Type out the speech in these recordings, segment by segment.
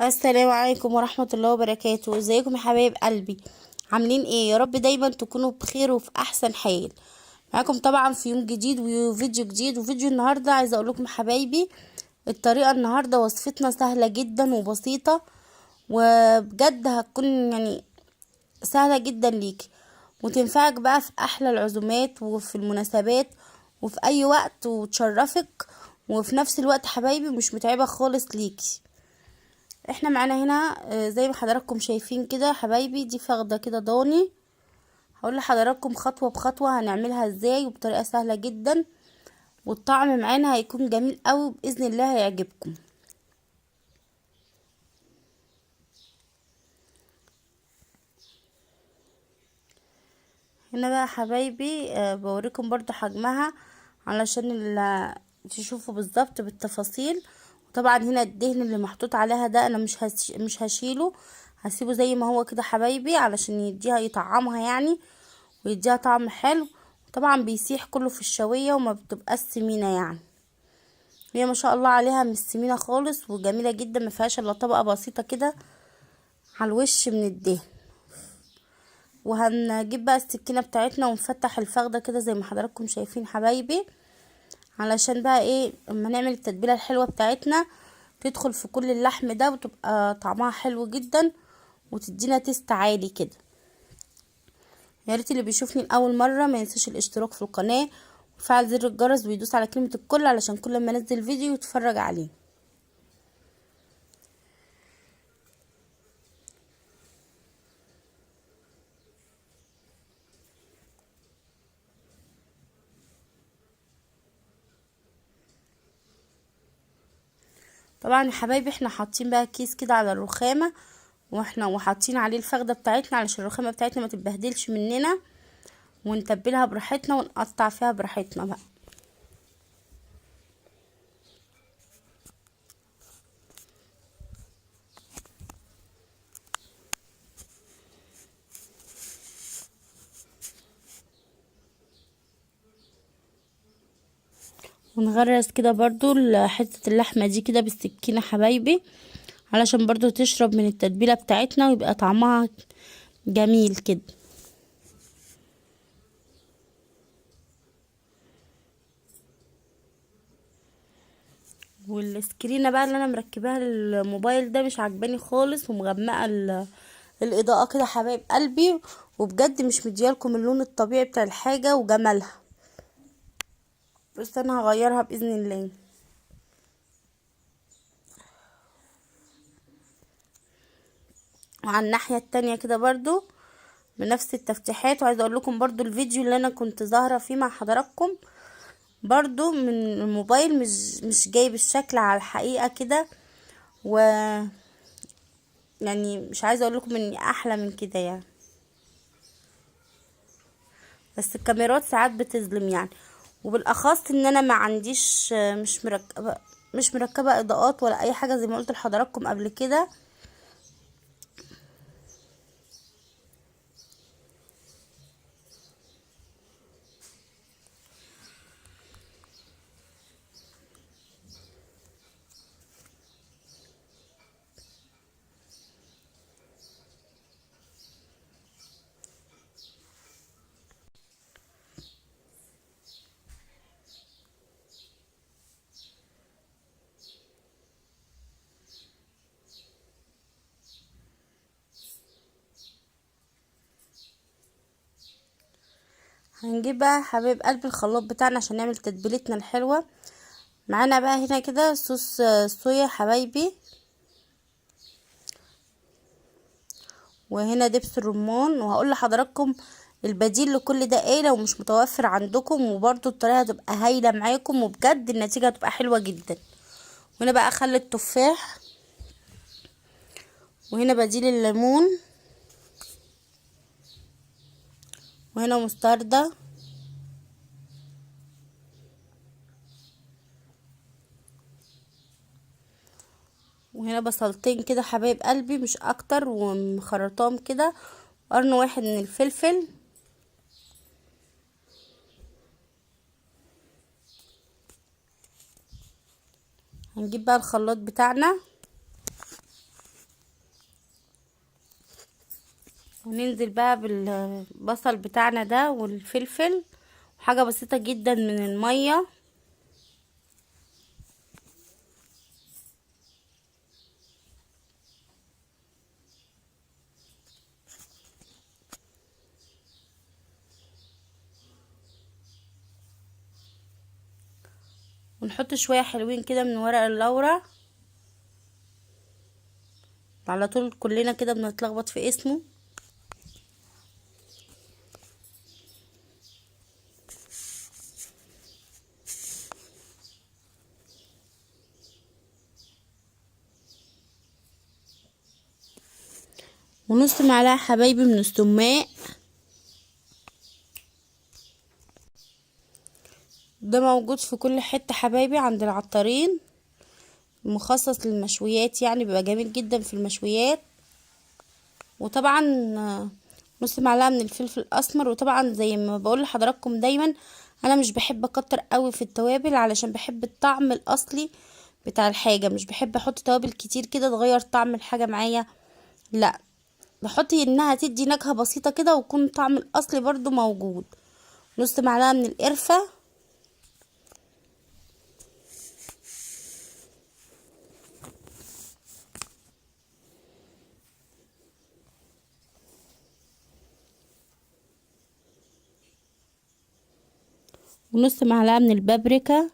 السلام عليكم ورحمة الله وبركاته. ازيكم يا حبايب قلبي؟ عاملين ايه؟ يا رب دايما تكونوا بخير وفي احسن حال. معاكم طبعا في يوم جديد وفيديو جديد. وفيديو النهاردة عايزة اقول لكم يا حبايبي، الطريقة النهاردة وصفتنا سهلة جدا وبسيطة، وبجد هتكون سهلة جدا ليك، وتنفعك بقى في احلى العزومات وفي المناسبات وفي اي وقت، وتشرفك، وفي نفس الوقت حبايبي مش متعبة خالص ليكي. احنا معانا هنا زي ما حضراتكم شايفين كده حبايبي، دي فخدة كده ضاني. هقول لحضراتكم خطوة بخطوة هنعملها ازاي وبطريقة سهلة جدا، والطعم معانا هيكون جميل قوي بإذن الله، هيعجبكم. هنا بقى حبايبي بوريكم برضو حجمها علشان تشوفوا بالظبط بالتفاصيل. وطبعا هنا الدهن اللي محطوط عليها ده انا مش هشيله، هسيبه زي ما هو كده حبايبي علشان يديها يطعمها ويديها طعم حلو. طبعا بيسيح كله في الشوية وما بتبقاش سمينة هي ما شاء الله عليها مش سمينة خالص وجميلة جدا، ما فيهاش الا طبقة بسيطة كده على الوش من الدهن. وهنجيب بقى السكينة بتاعتنا ونفتح الفخدة كده زي ما حضراتكم شايفين حبايبي، علشان بقى ايه اما نعمل التتبيلة الحلوة بتاعتنا تدخل في كل اللحم ده وتبقى طعمها حلو جدا وتدينا تيست عالي كده. يا ريت اللي بيشوفني لاول مره ما ينساش الاشتراك في القناه وفعل زر الجرس ويدوس على كلمه الكل علشان كل ما انزل فيديو يتفرج عليه. طبعا يا حبايبي احنا حاطين بقى كيس كده على الرخامه، وحاطين عليه الفخده بتاعتنا علشان الرخامه بتاعتنا ما تتبهدلش مننا، ونتبلها براحتنا ونقطع فيها براحتنا بقى. ونغرز كده برضو حته اللحمه دي كده بالسكينه حبايبي علشان برضو تشرب من التتبيله بتاعتنا ويبقى طعمها جميل كده. والسكرينه بقى اللي انا مركباها الموبايل ده مش عجباني خالص ومغمقه الاضاءه كده حبايب قلبي، وبجد مش مديالكم اللون الطبيعي بتاع الحاجه وجمالها، بس انا هغيرها باذن الله. وعلى الناحيه التانية كده برضو بنفس التفتيحات. وعايزه اقول لكم برضو الفيديو اللي انا كنت ظاهره فيه مع حضراتكم برضو من الموبايل مش جايب الشكل على الحقيقه كده، و مش عايزه اقول لكم اني احلى من كده بس الكاميرات ساعات بتظلم وبالاخص ان انا ما عنديش مش مركبه اضاءات ولا اي حاجه زي ما قلت لحضراتكم قبل كده. هنجيب بقى حبايب قلب الخلاط بتاعنا عشان نعمل تتبيلتنا الحلوه. معانا بقى هنا كده صوص صويا حبايبي، وهنا دبس الرمان. وهقول لحضراتكم البديل لكل ده ايه لو مش متوفر عندكم، وبرده الطريقه هتبقى هايله معاكم وبجد النتيجه هتبقى حلوه جدا. وهنا بقى خل التفاح، وهنا بديل الليمون، وهنا مستردة، وهنا بصلتين كده حبايب قلبي مش اكتر ومخرطاهم كده، قرن واحد من الفلفل. هنجيب بقى الخلاط بتاعنا وننزل بقى بالبصل بتاعنا ده والفلفل، حاجة بسيطة جدا من المية. ونحط شوية حلوين كده من ورق اللورة. على طول كلنا كده بنتلخبط في اسمه. ونص معلقة حبايبي من السماق، ده موجود في كل حتة حبايبي عند العطارين، مخصص للمشويات، يعني بيبقى جميل جدا في المشويات. وطبعا نص معلقة من الفلفل الاسمر. وطبعا زي ما بقول لحضراتكم دايما، انا مش بحب اكتر قوي في التوابل علشان بحب الطعم الاصلي بتاع الحاجة، مش بحب احط توابل كتير كده تغير طعم الحاجة معايا، لا، بحط انها تدي نكهة بسيطة كده ويكون الطعم الاصلي برضو موجود. نص معلقة من القرفة، ونص معلقة من البابريكا،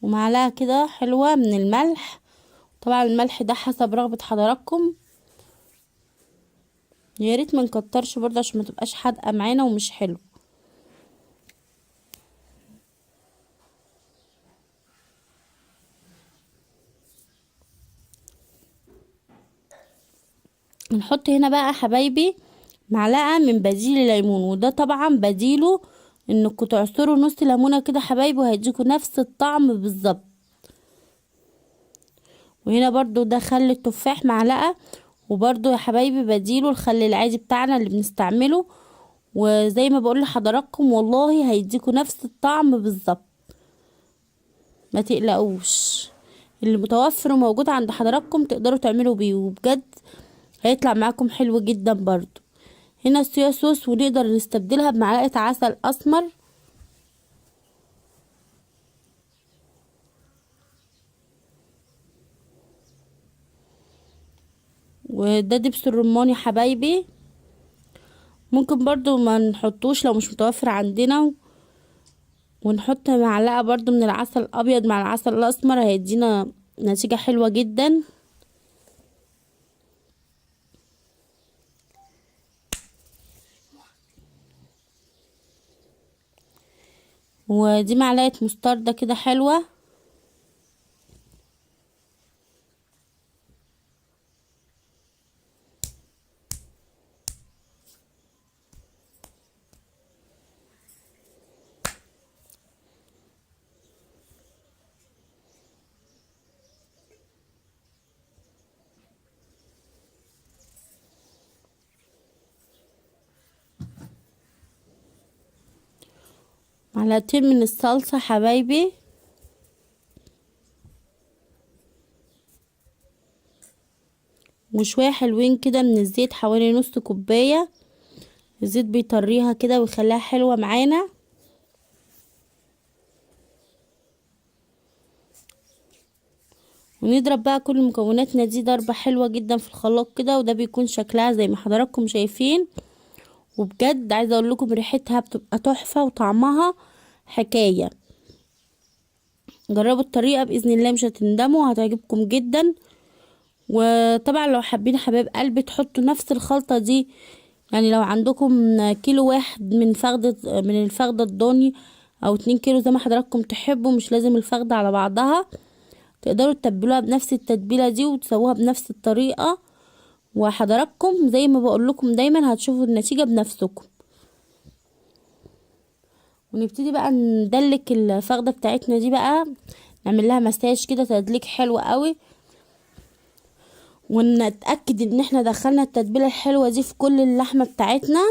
ومعلقة كده حلوة من الملح. طبعا الملح ده حسب رغبة حضراتكم، يا ريت ما نكترش برضه عشان ما تبقاش حادقة معانا ومش حلو. نحط هنا بقى حبايبي معلقة من بازيل الليمون، وده طبعا بديله انكم تعصروا نص ليمونة كده حبايبي، وهيديكوا نفس الطعم بالظبط. وهنا برضو ده خل التفاح معلقة، وبرضو يا حبايبي بديله الخل العادي بتاعنا اللي بنستعمله، وزي ما بقول لحضراتكم والله هيديكوا نفس الطعم بالظبط، ما تقلقوش، اللي متوفر وموجود عند حضراتكم تقدروا تعملوا بيه، وبجد هيطلع معاكم حلو جدا. برضو هنا الصويا صوص، ونقدر نستبدلها بمعلقة عسل اسمر. وده دبس الرمان يا حبايبي، ممكن برضو ما نحطوش لو مش متوفر عندنا. ونحط معلقة برضو من العسل الابيض مع العسل الاسمر، هيدينا نتيجة حلوة جدا. ودي معلقة مستردة كده حلوة. معلقتين من الصلصة حبايبي، وشوية حلوين كده من الزيت، حوالي نص كوباية. الزيت بيطريها كده ويخليها حلوة معانا. ونضرب بقى كل مكوناتنا دي ضربة حلوة جدا في الخلاط كده، وده بيكون شكلها زي ما حضراتكم شايفين. وبجد عايزة اقول لكم ريحتها بتبقى تحفة وطعمها حكاية. جربوا الطريقة بإذن الله مش هتندموا، هتعجبكم جدا. وطبعا لو حابين حبايب قلبي تحطوا نفس الخلطة دي، يعني لو عندكم كيلو واحد من الفخدة الضاني او 2 كيلو زي ما حضراتكم تحبوا، مش لازم الفخدة على بعضها، تقدروا تتبلوها بنفس التتبيلة دي وتسووها بنفس الطريقة. وحضراتكم زي ما بقول لكم دايما هتشوفوا النتيجة بنفسكم. ونبتدي بقى ندلك الفخدة بتاعتنا دي بقى، نعمل لها مساج كده تدليك حلو قوي، ونتأكد ان احنا دخلنا التتبيلة الحلوة دي في كل اللحمة بتاعتنا.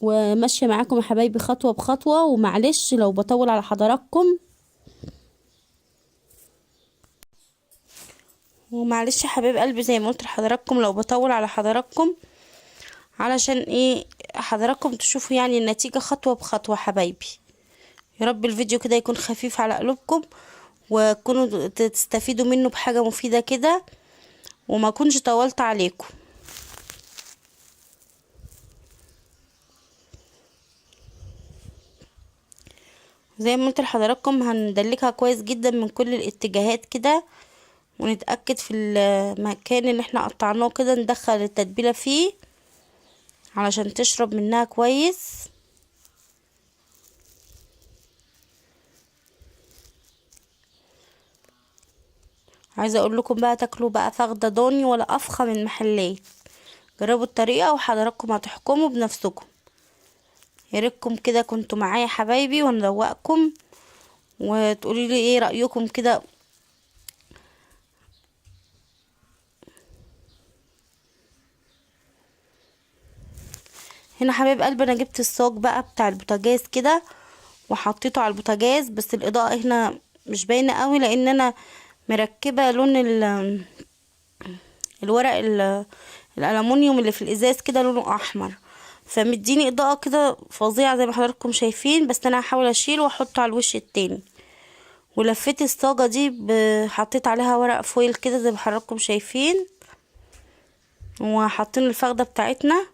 وماشيه معاكم يا حبايبي خطوه بخطوه، ومعلش لو بطول على حضراتكم، ومعلش يا حبايب قلبي زي ما قلت لحضراتكم لو بطول على حضراتكم، علشان ايه حضراتكم تشوفوا يعني النتيجه خطوه بخطوه حبايبي. يا رب الفيديو كده يكون خفيف على قلوبكم، وتكونوا تستفيدوا منه بحاجه مفيده كده، وما كنش طولت عليكم. زي ما قلت لحضراتكم هندلكها كويس جدا من كل الاتجاهات كده، ونتأكد في المكان اللي احنا قطعناه كده ندخل التتبيلة فيه علشان تشرب منها كويس. عايزه اقول لكم بقى تاكلوا بقى فخده ضاني ولا افخم من محلات. جربوا الطريقه وحضراتكم هتحكموا بنفسكم. يا ريتكم كده كنتوا معايا حبايبي ونروقكم، وتقولي لي ايه رايكم كده. هنا حبايب قلبي انا جبت الصاج بقى بتاع البوتاجاز كده وحطيته على البوتاجاز، بس الاضاءه هنا مش باينه قوي لان انا مركبه لون الورق الالومنيوم اللي في الازاز كده لونه احمر، فمديني اضاءه كده فظيعه زي ما حضراتكم شايفين. بس انا هحاول اشيله واحطه على الوش التاني. ولفيت الصاجه دي حطيت عليها ورق فويل كده زي ما حضراتكم شايفين، وحاطين الفخده بتاعتنا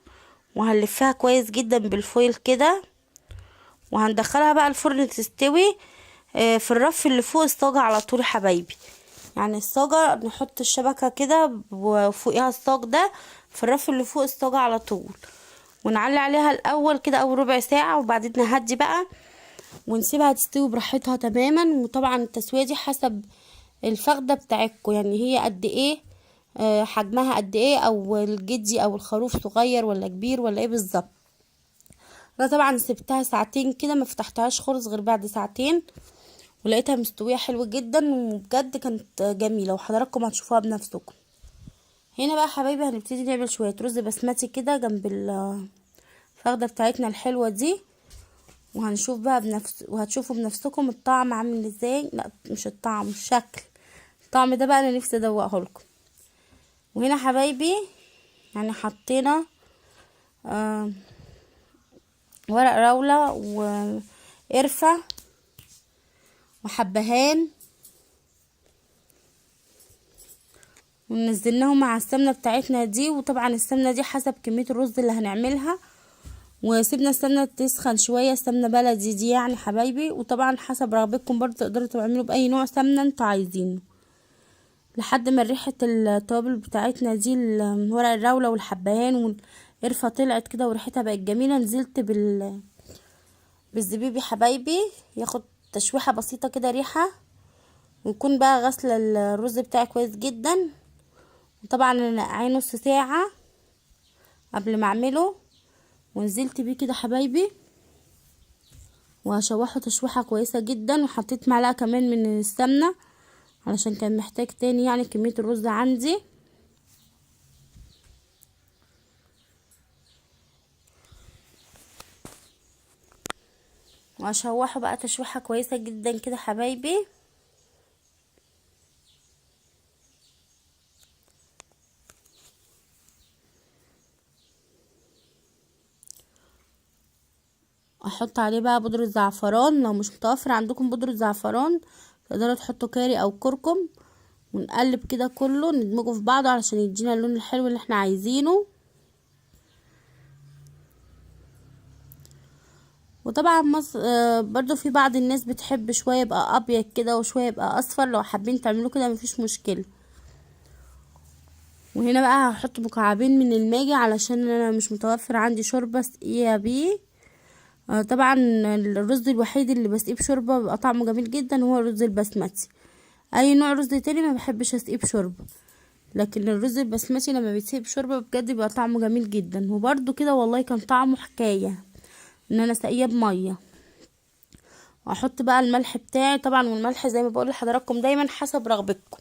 وهنلفها كويس جدا بالفويل كده، وهندخلها بقى الفرن تستوي في الرف اللي فوق الصاجة على طول يا حبايبي. يعني الصاجة نحط الشبكة كده وفوقها الصاج ده في الرف اللي فوق الصاجة على طول، ونعلي عليها الاول كده اول ربع ساعة، وبعدين نهدي بقى ونسيبها تستوي براحتها تماما. وطبعا التسوية دي حسب الفخدة بتاعتكم، يعني هي قد ايه حجمها قد ايه، او الجدي او الخروف صغير ولا كبير ولا ايه بالظبط. انا طبعا سبتها ساعتين كده ما فتحتهاش خالص غير بعد ساعتين، ولقيتها مستويه حلوه جدا وبجد كانت جميله، وحضراتكم هتشوفوها بنفسكم. هنا بقى حبايبي هنبتدي نعمل شويه رز بسمتي كده جنب الفخده بتاعتنا الحلوه دي، وهنشوف بقى وهتشوفوا بنفسكم الطعم عامل ازاي. لا مش الطعم، الشكل. الطعم ده بقى انا نفسي ادوقه لكم. وهنا حبايبي يعني حطينا ورق راولة وقرفة وحبهان، ونزلناهم مع السمنة بتاعتنا دي. وطبعا السمنة دي حسب كمية الرز اللي هنعملها، وسيبنا السمنة تسخن شوية، السمنة بلدي دي يعني حبايبي. وطبعا حسب رغبتكم برضو تقدروا تعملوا بأي نوع سمنة انتوا عايزينه، لحد ما ريحة التوابل بتاعتنا دي ورق الراولة والحبهان والقرفة طلعت كده وريحتها بقت جميلة. نزلت بالزبيب يا حبايبي، ياخد تشويحة بسيطة كده ريحة، ويكون بقى غسلة الرز بتاعي كويس جدا. وطبعا انا نقعيه نص ساعة قبل ما اعمله، ونزلت بيه كده حبايبي وهشوحه تشويحة كويسة جدا. وحطيت معلقة كمان من السمنة علشان كان محتاج تاني يعني كمية الرز عندي. وهشوحه بقى تشويحة كويسة جدا كده حبايبي. احط عليه بقى بودرة زعفران، لو مش متوفر عندكم بودرة زعفران تقدروا تحطوا كاري او كركم، ونقلب كده كله ندمجه في بعضه علشان يدينا اللون الحلو اللي احنا عايزينه. وطبعا برضو في بعض الناس بتحب شويه يبقى ابيض كده وشويه يبقى اصفر، لو حابين تعملوا كده مفيش مشكله. وهنا بقى هحط مكعبين من الماجي علشان انا مش متوفر عندي شوربه اسقيها بيه. طبعا الرز الوحيد اللي بسقيه بشوربه بيبقى طعمه جميل جدا هو الرز البسمتي. اي نوع رز تاني ما بحبش اسقيه بشوربه، لكن الرز البسمتي لما بيتسقي بشوربه بجد بيبقى طعمه جميل جدا. وبرده كده والله كان طعمه حكايه ان انا سقيه بميه. واحط بقى الملح بتاعي طبعا، والملح زي ما بقول لحضراتكم دايما حسب رغبتكم.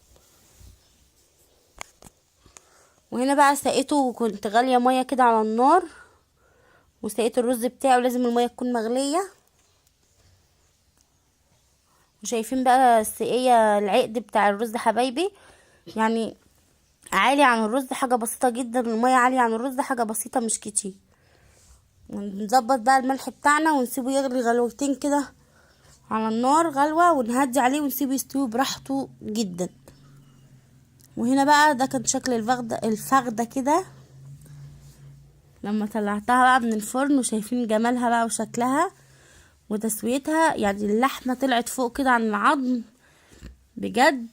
وهنا بقى سقيته وكنت غاليه ميه كده على النار، وسقيت الرز بتاعه، لازم المية تكون مغلية. وشايفين بقى السقية العقد بتاع الرز حبايبي، يعني عالي عن الرز حاجة بسيطة جدا، المية عالية عن الرز حاجة بسيطة مش كتير. ونظبط بقى الملح بتاعنا ونسيبه يغلي غلوتين كده على النار غلوة، ونهدي عليه ونسيبه يستوي براحته جدا. وهنا بقى ده كان شكل الفخدة كده لما طلعتها بقى من الفرن، وشايفين جمالها بقى وشكلها وتسويتها، يعني اللحمة طلعت فوق كده عن العظم بجد،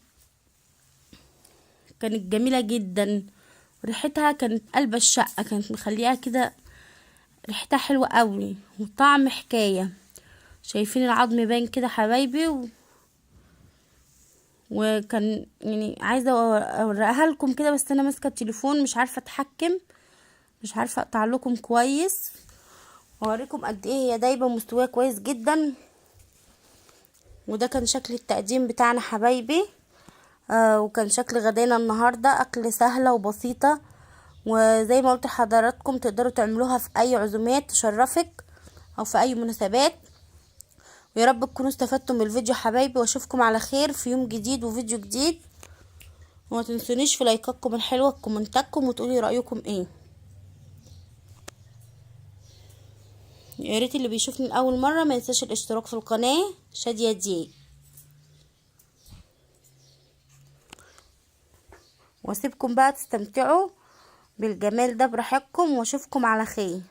كانت جميلة جدا. ريحتها كانت قلب الشقة، كانت مخليها كده ريحتها حلوة قوي وطعم حكاية. شايفين العظم باين كده حبايبي وكان يعني عايزة اوريها لكم كده، بس انا ماسكة التليفون مش عارفة اتحكم، مش عارفة اقطع لكم كويس واوريكم قد ايه هي دايبة مستوية كويس جدا. وده كان شكل التقديم بتاعنا حبايبي. وكان شكل غدانا النهاردة اكل سهلة وبسيطة، وزي ما قلت لحضراتكم تقدروا تعملوها في اي عزومات تشرفك او في اي مناسبات. ويا رب تكونوا استفدتم من الفيديو حبايبي، واشوفكم على خير في يوم جديد وفيديو جديد. وما تنسونيش في لايكاتكم الحلوة كومنتاتكم وتقولي رأيكم ايه. يا ريت اللي بيشوفني لأول مرة ما ينساش الاشتراك في القناة شادية دي. واسيبكم بقى تستمتعوا بالجمال ده براحتكم، واشوفكم على خير.